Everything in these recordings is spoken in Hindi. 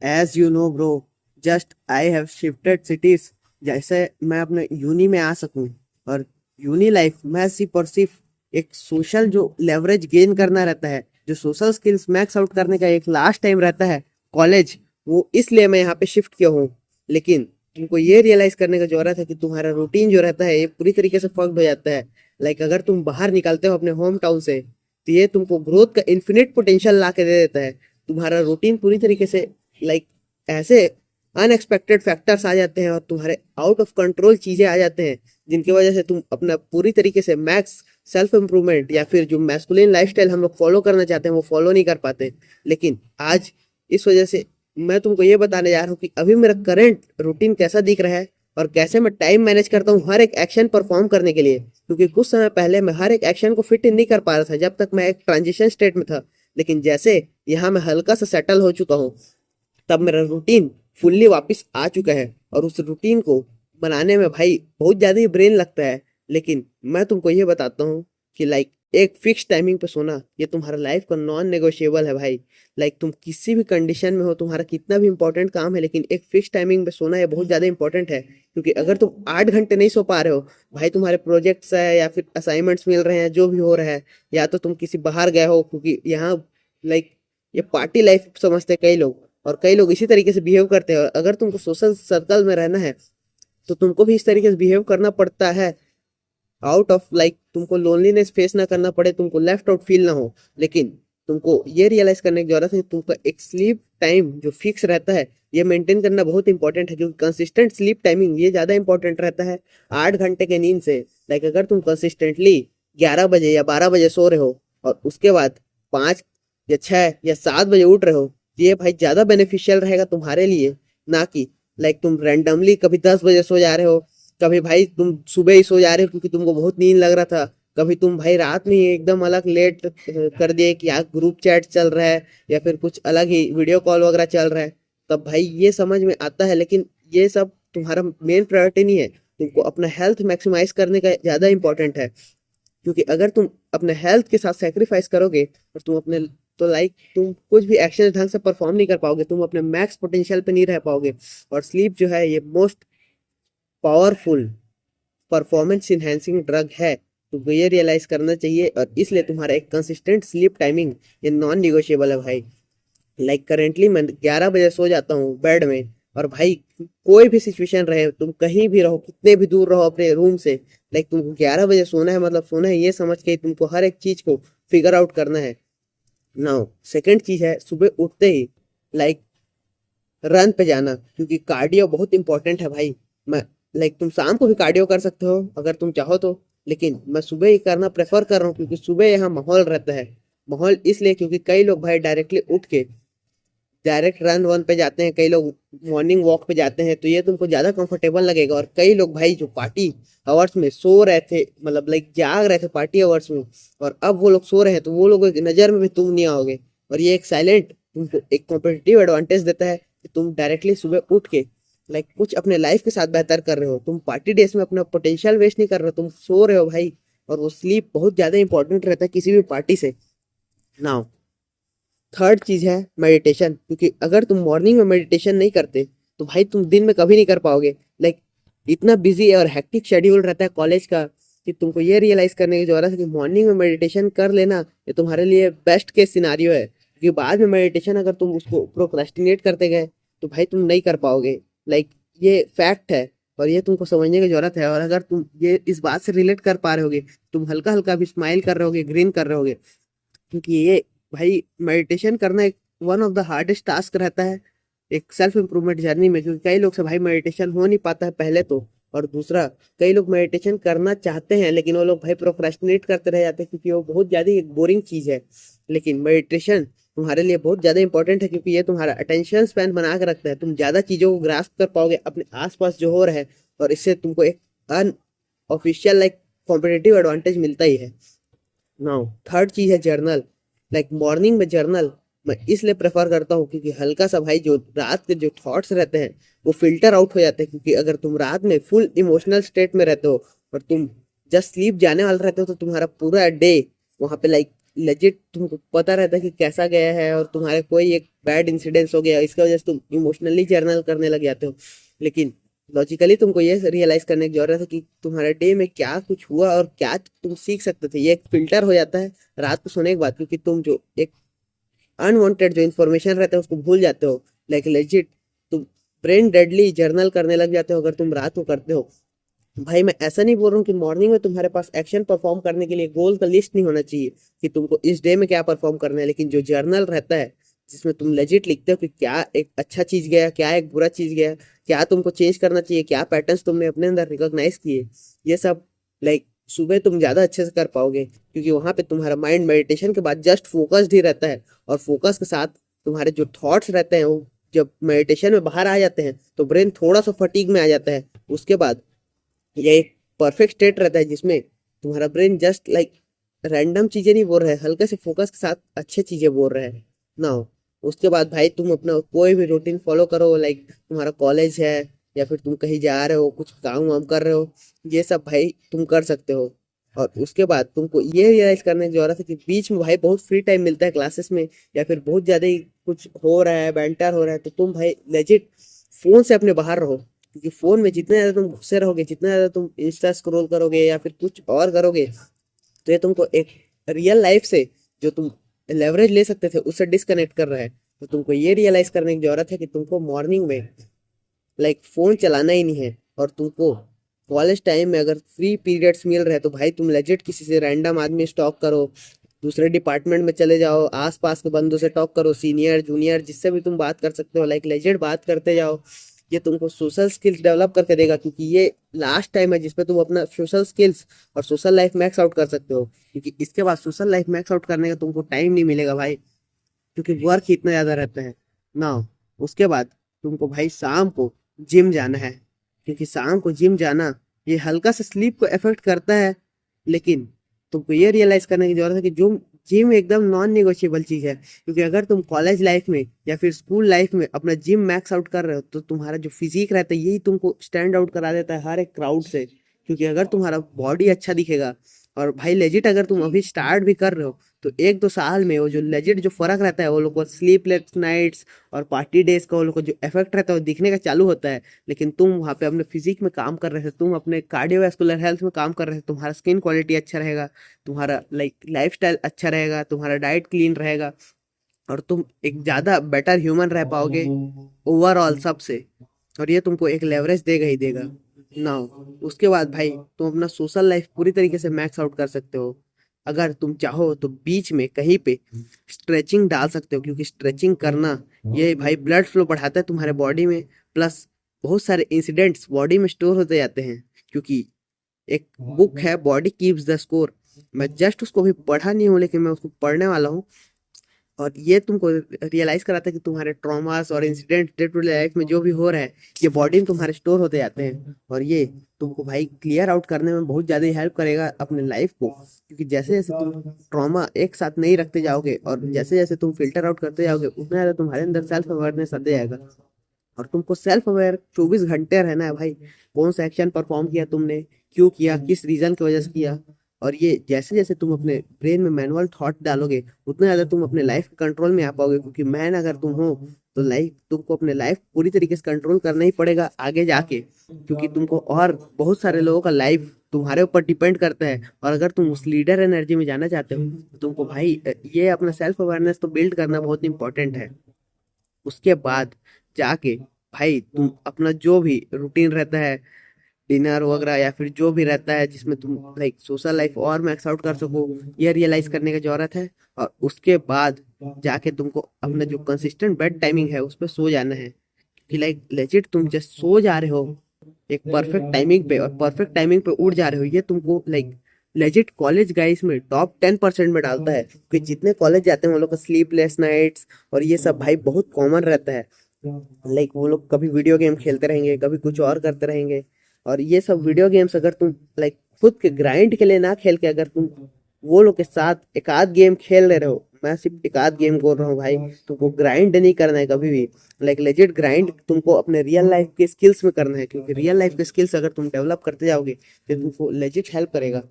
As you know bro, just I have shifted cities. जैसे मैं अपने यूनी में आ सकूं, और यूनी लाइफ में सिर्फ और सिर्फ एक सोशल जो लेवरेज गेन करना रहता है, जो सोशल स्किल्स मैक्स आउट करने का एक लास्ट टाइम रहता है, कॉलेज, वो इसलिए मैं यहाँ पे शिफ्ट किया हूँ। लेकिन तुमको ये रियलाइज करने का जरूरत है कि तुम्हारा रूटीन जो रहता है ये पूरी तरीके से फक्ड हो जाता है। लाइक अगर तुम बाहर निकलते हो अपने होम टाउन से, तो ये तुमको ग्रोथ का इन्फिनिट पोटेंशियल ला के दे देता है। तुम्हारा रूटीन पूरी तरीके से लाइक ऐसे अनएक्सपेक्टेड फैक्टर्स आ जाते हैं और तुम्हारे आउट ऑफ कंट्रोल चीजें आ जाते हैं, जिनकी वजह से तुम अपना पूरी तरीके से मैक्स सेल्फ इंप्रूवमेंट या फिर जो मैस्कुलिन लाइफस्टाइल हम लोग फॉलो करना चाहते हैं वो फॉलो नहीं कर पाते। लेकिन आज इस वजह से मैं तुमको ये बताने जा रहा हूँ कि अभी मेरा करंट रूटीन कैसा दिख रहा है और कैसे मैं टाइम मैनेज करता हूँ हर एक एक्शन परफॉर्म करने के लिए। क्योंकि कुछ समय पहले मैं हर एक एक्शन को फिट इन नहीं कर पा रहा था जब तक मैं एक ट्रांजिशन स्टेट में था। लेकिन जैसे यहाँ मैं हल्का सा सेटल हो चुका हूँ, तब मेरा रूटीन फुल्ली वापस आ चुका है। और उस रूटीन को बनाने में भाई बहुत ज़्यादा ही ब्रेन लगता है। लेकिन मैं तुमको ये बताता हूँ कि लाइक एक फिक्स टाइमिंग पे सोना ये तुम्हारा लाइफ का नॉन नेगोशिएबल है भाई। लाइक तुम किसी भी कंडीशन में हो, तुम्हारा कितना भी इंपॉर्टेंट काम है, लेकिन एक फिक्स टाइमिंग पे सोना ये बहुत ज़्यादा इंपॉर्टेंट है। क्योंकि अगर तुम 8 घंटे नहीं सो पा रहे हो भाई, तुम्हारे प्रोजेक्ट्स है या फिर असाइनमेंट्स मिल रहे हैं, जो भी हो रहा है, या तो तुम किसी बाहर गए हो, क्योंकि यहाँ लाइक ये पार्टी लाइफ समझते हैं कई लोग, और कई लोग इसी तरीके से बिहेव करते हैं। और अगर तुमको सोशल सर्कल में रहना है तो तुमको भी इस तरीके से बिहेव करना पड़ता है। आउट ऑफ लाइक तुमको लोनलीनेस फेस ना करना पड़े, तुमको लेफ्ट आउट फील ना हो। लेकिन तुमको ये रियलाइज करने की जरूरत है कि तुमका एक स्लीप टाइम जो फिक्स रहता है ये मेंटेन करना बहुत इंपॉर्टेंट है। क्योंकि कंसिस्टेंट स्लीप टाइमिंग ये ज्यादा इंपॉर्टेंट रहता है 8 घंटे के नींद से। लाइक अगर तुम कंसिस्टेंटली 11 बजे या 12 बजे सो रहे हो और उसके बाद 5 या 6 या 7 बजे उठ रहे हो, तो ये भाई ज्यादा बेनिफिशियल रहेगा तुम्हारे लिए। ना कि लाइक तुम रैंडमली कभी 10 बजे सो जा रहे हो, कभी भाई तुम सुबह ही सो जा रहे हो क्योंकि तुमको बहुत नींद लग रहा था, कभी तुम भाई रात में ही एकदम अलग लेट कर दिए कि यार ग्रुप चैट चल रहा है या फिर कुछ अलग ही वीडियो कॉल वगैरह चल रहा है। तब भाई ये समझ में आता है, लेकिन ये सब तुम्हारा मेन प्रायोरिटी नहीं है। तुमको अपना हेल्थ मैक्सिमाइज करने का ज़्यादा इंपॉर्टेंट है। क्योंकि अगर तुम अपने हेल्थ के साथ सेक्रीफाइस करोगे और तुम अपने, तो लाइक तुम कुछ भी एक्शन ढंग से परफॉर्म नहीं कर पाओगे, तुम अपने मैक्स पोटेंशियल पे नहीं रह पाओगे। और स्लीप जो है ये most powerful performance enhancing drug है। तुमको ये रियलाइज करना चाहिए, और इसलिए तुम्हारा एक कंसिस्टेंट स्लीप टाइमिंग ये नॉन निगोशिएबल है भाई। लाइक करेंटली मैं 11 बजे सो जाता हूँ बेड में। और भाई कोई भी सिचुएशन रहे, तुम कहीं भी रहो, कितने भी दूर रहो अपने रूम से, लाइक तुमको 11 बजे सोना है, मतलब सोना है ये समझ के तुमको हर एक चीज को फिगर आउट करना है। नाउ सेकंड चीज है सुबह उठते ही लाइक रन पे जाना, क्योंकि कार्डियो बहुत इंपॉर्टेंट है भाई। मैं लाइक तुम शाम को भी कार्डियो कर सकते हो अगर तुम चाहो तो, लेकिन मैं सुबह ही करना प्रेफर कर रहा हूँ क्योंकि सुबह यहाँ माहौल रहता है। माहौल इसलिए क्योंकि कई लोग भाई डायरेक्टली उठ के डायरेक्ट रन वन पे जाते हैं, कई लोग मॉर्निंग वॉक पे जाते हैं, तो ये तुमको ज़्यादा कंफर्टेबल लगेगा। और कई लोग भाई जो पार्टी आवर्स में सो रहे थे, मतलब लाइक जाग रहे थे पार्टी आवर्स में, और अब वो लोग सो रहे हैं, तो वो लोगों की नज़र में भी तुम नहीं आओगे। और ये एक साइलेंट तुमको एक कॉम्पिटिटिव एडवांटेज देता है कि तुम डायरेक्टली सुबह उठ के लाइक कुछ अपने लाइफ के साथ बेहतर कर रहे हो। तुम पार्टी डेज में अपना पोटेंशियल वेस्ट नहीं कर रहे हो, तुम सो रहे हो भाई। और वो स्लीप बहुत ज़्यादा इंपॉर्टेंट रहता है किसी भी पार्टी से। नाउ थर्ड चीज है मेडिटेशन। क्योंकि अगर तुम मॉर्निंग में मेडिटेशन नहीं करते तो भाई तुम दिन में कभी नहीं कर पाओगे। लाइक इतना बिजी और हेक्टिक शेड्यूल रहता है कॉलेज का कि तुमको ये रियलाइज करने की जरूरत है कि मॉर्निंग में मेडिटेशन कर लेना ये तुम्हारे लिए बेस्ट केस सिनारियो है। क्योंकि बाद में मेडिटेशन अगर तुम उसको प्रोक्रेस्टिनेट करते गए तो भाई तुम नहीं कर पाओगे। लाइक ये फैक्ट है और ये तुमको समझने की जरूरत है। और अगर तुम ये इस बात से रिलेट कर पा रहे होगे, तुम हल्का हल्का भी स्माइल कर रहे होगे, ग्रीन कर रहे होगे, क्योंकि ये भाई मेडिटेशन करना एक one of the hardest task रहता है एक सेल्फ इम्प्रूवमेंट जर्नी में। क्योंकि कई लोग से भाई मेडिटेशन हो नहीं पाता है पहले तो, और दूसरा कई लोग मेडिटेशन करना चाहते हैं लेकिन वो लोग भाई प्रोक्रेस्टिनेट करते रह जाते हैं क्योंकि वो बहुत ज़्यादा एक बोरिंग चीज़ है। लेकिन मेडिटेशन तुम्हारे लिए बहुत ज़्यादा इंपॉर्टेंट है क्योंकि ये तुम्हारा अटेंशन स्पैन बना के रखता है। तुम ज़्यादा चीज़ों को ग्रास्प कर पाओगे अपने आसपास जो हो रहा है, और इससे तुमको एक अन ऑफिशियल लाइक कॉम्पिटेटिव एडवांटेज मिलता ही है। नाउ थर्ड चीज है जर्नल। लाइक मॉर्निंग में जर्नल मैं इसलिए प्रेफर करता हूँ क्योंकि हल्का सा भाई जो रात के जो थॉट्स रहते हैं वो फिल्टर आउट हो जाते हैं। क्योंकि अगर तुम रात में फुल इमोशनल स्टेट में रहते हो और तुम जस्ट स्लीप जाने वाले रहते हो तो तुम्हारा पूरा डे वहाँ पे लाइक लेजिट तुमको पता रहता है कि कैसा गया है, और तुम्हारे कोई एक बैड इंसिडेंस हो गया, इसकी वजह से तुम इमोशनली जर्नल करने लग जाते हो। लेकिन लॉजिकली तुमको ये रियलाइज करने की जरूरत है कि तुम्हारे डे में क्या कुछ हुआ और क्या तुम सीख सकते थे। ये एक फिल्टर हो जाता है रात को सोने के बाद, क्योंकि तुम जो एक अनवांटेड जो इन्फॉर्मेशन रहता है उसको भूल जाते हो। लाइक लेजिट तुम ब्रेन डेडली जर्नल करने लग जाते हो अगर तुम रात को करते हो। भाई मैं ऐसा नहीं बोल रहा हूँ कि मॉर्निंग में तुम्हारे पास एक्शन परफॉर्म करने के लिए गोल का लिस्ट नहीं होना चाहिए कि तुमको इस डे में क्या परफॉर्म करना है, लेकिन जो जर्नल रहता है जिसमें तुम लेजिट लिखते हो कि क्या एक अच्छा चीज गया, क्या एक बुरा चीज गया, क्या तुमको चेंज करना चाहिए, क्या पैटर्न्स तुमने अपने अंदर रिकॉग्नाइज किए, ये सब लाइक सुबह तुम ज्यादा अच्छे से कर पाओगे, क्योंकि वहां पे तुम्हारा माइंड मेडिटेशन के बाद जस्ट फोकस्ड ही रहता है। और फोकस के साथ तुम्हारे जो थॉट्स रहते हैं वो जब मेडिटेशन में बाहर आ जाते हैं तो ब्रेन थोड़ा सा फटीग में आ जाता है। उसके बाद ये एक परफेक्ट स्टेट रहता है जिसमें तुम्हारा ब्रेन जस्ट लाइक रैंडम चीजें नहीं बोल रहा है, हल्के से फोकस के साथ अच्छे चीजें बोल रहा है ना। उसके बाद भाई तुम अपना कोई भी रूटीन फॉलो करो, लाइक तुम्हारा कॉलेज है या फिर तुम कहीं जा रहे हो, कुछ काम वाम कर रहे हो, ये सब भाई तुम कर सकते हो। और उसके बाद तुमको ये रियलाइज करने की जरूरत है कि बीच में भाई बहुत फ्री टाइम मिलता है क्लासेस में, या फिर बहुत ज्यादा ही कुछ हो रहा है, बैंटर हो रहा है, तो तुम भाई लेजिट फोन से अपने बाहर रहो। क्योंकि फोन में जितने ज्यादा तुम घुसे रहोगे, जितना ज्यादा तुम इंस्टा स्क्रॉल करोगे या फिर कुछ और करोगे, तो ये तुमको एक रियल लाइफ से जो तुम लेवरेज ले सकते थे उससे डिस्कनेक्ट कर रहा है। तो तुमको ये रियलाइज करने की जरूरत है कि तुमको मॉर्निंग में लाइक फोन चलाना ही नहीं है। और तुमको कॉलेज टाइम में अगर फ्री पीरियड्स मिल रहे हैं तो भाई तुम लेजिट किसी से रैंडम आदमी स्टॉक करो, दूसरे डिपार्टमेंट में चले जाओ, आसपास के बंदों से टॉक करो, सीनियर जूनियर जिससे भी तुम बात कर सकते हो, लाइक लेजिट बात करते जाओ। ये तुमको सोशल स्किल्स डेवलप करके देगा, क्योंकि ये लास्ट टाइम है जिसपे तुम अपना सोशल स्किल्स और सोशल लाइफ मैक्स आउट कर सकते हो। क्योंकि इसके बाद सोशल लाइफ मैक्स आउट करने का तुमको टाइम नहीं मिलेगा भाई, क्योंकि वर्क ही इतना ज्यादा रहता है ना। उसके बाद तुमको भाई शाम को जिम जाना है, क्योंकि शाम को जिम जाना ये हल्का सा स्लीप को इफेक्ट करता है, लेकिन तुमको ये रियलाइज करने की जरूरत है कि जो जिम एकदम नॉन निगोशिएबल चीज है। क्योंकि अगर तुम कॉलेज लाइफ में या फिर स्कूल लाइफ में अपना जिम मैक्स आउट कर रहे हो तो तुम्हारा जो फिजिक रहता है यही तुमको स्टैंड आउट करा देता है हर एक क्राउड से। क्योंकि अगर तुम्हारा बॉडी अच्छा दिखेगा, और भाई लेजिट अगर तुम अभी स्टार्ट भी कर रहे हो तो 1-2 साल में वो जो लेजिट जो फर्क रहता है वो लोग को स्लीपलेस नाइट्स और पार्टी डेज का वो लोग को जो इफेक्ट रहता है वो दिखने का चालू होता है। लेकिन तुम वहाँ पे अपने फिजिक में काम कर रहे थे, तुम अपने कार्डियोवैस्कुलर हेल्थ में काम कर रहे थे, तुम्हारा स्किन क्वालिटी अच्छा रहेगा, तुम्हारा लाइक लाइफस्टाइल अच्छा रहेगा, तुम्हारा डाइट क्लीन रहेगा, और तुम एक ज़्यादा बेटर ह्यूमन रह पाओगे ओवरऑल सबसे। और ये तुमको एक लेवरेज देगा ही देगा ना। उसके बाद भाई तुम अपना सोशल लाइफ पूरी तरीके से मैक्स आउट कर सकते हो। अगर तुम चाहो तो बीच में कहीं पे स्ट्रेचिंग डाल सकते हो, क्योंकि स्ट्रेचिंग करना ये भाई ब्लड फ्लो बढ़ाता है तुम्हारे बॉडी में, प्लस बहुत सारे इंसिडेंट्स बॉडी में स्टोर होते जाते हैं। क्योंकि एक बुक है बॉडी कीप्स द स्कोर, मैं जस्ट उसको भी पढ़ा नहीं हूँ लेकिन मैं उसको पढ़ने वाला हूँ। और ये तुमको रियलाइज कराता है कि तुम्हारे ट्रॉमास और incident day to day life में जो भी हो रहा है ये बॉडी में तुम्हारे स्टोर होते जाते हैं, और ये तुमको भाई क्लियर आउट करने में बहुत ज़्यादा हेल्प करेगा अपने लाइफ को। क्योंकि जैसे जैसे तुम ट्रॉमा एक साथ नहीं रखते जाओगे और जैसे जैसे तुम फिल्टर आउट करते जाओगे उतना ज़्यादा तुम्हारे अंदर सेल्फ अवेयरनेस आते जाएगा। और तुमको सेल्फ अवेयर 24 घंटे रहना है भाई, कौन सा एक्शन परफॉर्म किया तुमने, क्यों किया, किस रीजन की वजह से किया। और ये जैसे जैसे तुम अपने ब्रेन में मैनुअल थॉट डालोगे उतना ज़्यादा तुम अपने लाइफ के कंट्रोल में आ पाओगे। क्योंकि मैन अगर तुम हो तो लाइफ तुमको अपने लाइफ पूरी तरीके से कंट्रोल करना ही पड़ेगा आगे जाके, क्योंकि तुमको और बहुत सारे लोगों का लाइफ तुम्हारे ऊपर डिपेंड करता है। और अगर तुम उस लीडर एनर्जी में जाना चाहते हो तो तुमको भाई ये अपना सेल्फ अवेयरनेस तो बिल्ड करना बहुत इंपॉर्टेंट है। उसके बाद जाके भाई तुम अपना जो भी रूटीन रहता है, डिनर वगैरह या फिर जो भी रहता है जिसमें तुम लाइक सोशल लाइफ और मैक्स आउट कर सको, ये रियलाइज करने की जरूरत है। और उसके बाद जाके तुमको अपना जो कंसिस्टेंट बेड टाइमिंग है उस पर सो जाना है। कि लाइक लेजिट तुम जस्ट सो जा रहे हो एक परफेक्ट टाइमिंग पे और परफेक्ट टाइमिंग पे उठ जा रहे हो, ये तुमको लाइक लेजिट कॉलेज गाइस में टॉप 10% में डालता है। क्योंकि जितने कॉलेज जाते हैं वो लोग का स्लीपलेस नाइट्स और ये सब भाई बहुत कॉमन रहता है। लाइक वो लोग कभी वीडियो गेम खेलते रहेंगे, कभी कुछ और करते रहेंगे। और ये सब वीडियो गेम्स अगर तुम लाइक खुद के ग्राइंड के लिए ना खेल के अगर तुम वो लोग के साथ एक आध गेम खेल ले रहे हो, मैं सिर्फ एक आध गेम बोल रहा हूँ भाई, तुमको ग्राइंड नहीं करना है कभी भी। लाइक लेजिट ग्राइंड तुमको अपने रियल लाइफ के स्किल्स में करना है, क्योंकि रियल लाइफ के स्किल्स अगर तुम डेवलप करते जाओगे तो तुमको लेजिट हेल्प करेगा।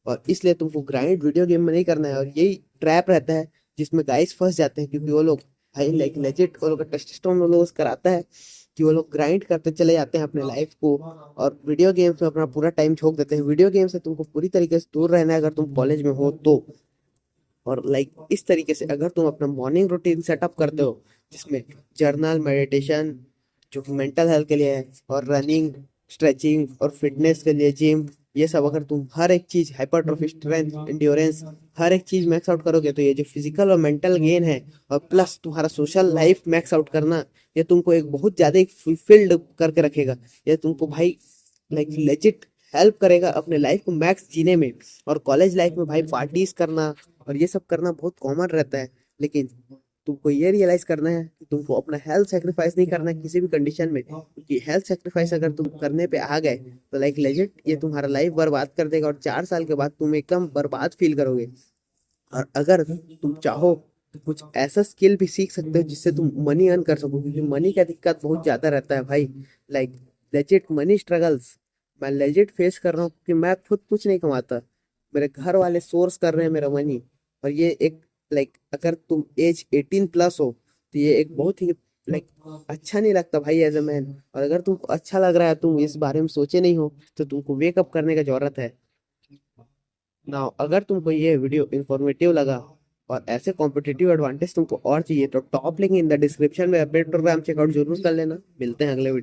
और इसलिए तुमको ग्राइंड वीडियो गेम में नहीं करना है। और यही ट्रैप रहता है जिसमें गाइस फंस जाते हैं, क्योंकि वो लोग भाई लाइक लेजिट वो लोग का टेस्टोस्टेरोन वो लोग कराता है कि वो लोग ग्राइंड करते चले जाते हैं अपने लाइफ को, और वीडियो गेम्स में अपना पूरा टाइम झोंक देते हैं। वीडियो गेम से तुमको पूरी तरीके से दूर रहना है अगर तुम कॉलेज में हो तो। और लाइक इस तरीके से अगर तुम अपना मॉर्निंग रूटीन सेटअप करते हो जिसमें जर्नल, मेडिटेशन जो कि मेंटल हेल्थ के लिए है, और रनिंग, स्ट्रेचिंग और फिटनेस के लिए जिम, ये सब अगर तुम हर एक चीज, हाइपरट्रोफी, स्ट्रेंथ, एंड्योरेंस, हर एक चीज मैक्स आउट करोगे तो ये जो फिजिकल और मेंटल गेन है, और प्लस तुम्हारा सोशल लाइफ मैक्स आउट करना, ये तुमको एक बहुत ज्यादा एक फुलफिल्ड करके रखेगा। ये तुमको भाई लाइक लेजिट हेल्प करेगा अपने लाइफ को मैक्स जीने में। और कॉलेज लाइफ में भाई पार्टीज करना और ये सब करना बहुत कॉमन रहता है, लेकिन तुमको ये रियलाइज करना है कि तुमको अपना हेल्थ सेक्रीफाइस नहीं करना है किसी भी कंडीशन में, क्योंकि हेल्थ सेक्रीफाइस अगर तुम करने पे आ गए तो लाइक लेजिट ये तुम्हारा लाइफ बर्बाद कर देगा, और 4 साल के बाद तुम एकदम बर्बाद फील करोगे। और अगर तुम चाहो तो कुछ ऐसा स्किल भी सीख सकते हो जिससे तुम मनी अर्न कर सको, क्योंकि मनी का दिक्कत बहुत ज्यादा रहता है भाई। लाइक लेजिट मनी स्ट्रगल्स मैं लेजिट फेस कर रहा हूँ, क्योंकि मैं खुद कुछ नहीं कमाता, मेरे घर वाले सोर्स कर रहे हैं मेरा मनी। और ये एक लाइक अगर तुम एज 18+ हो तो ये एक बहुत ही लाइक अच्छा नहीं लगता भाई एज अ मैन। और अगर तुमको अच्छा लग रहा है, तुम इस बारे में सोचे नहीं हो, तो तुमको वेकअप करने का जरूरत है ना। अगर तुमको ये वीडियो इंफॉर्मेटिव लगा और ऐसे कॉम्पिटिटिव एडवांटेज तुमको और चाहिए, तो top link in the description में अपडेट प्रोग्राम चेकआउट जरूर कर लेना। मिलते हैं अगले वीडियो।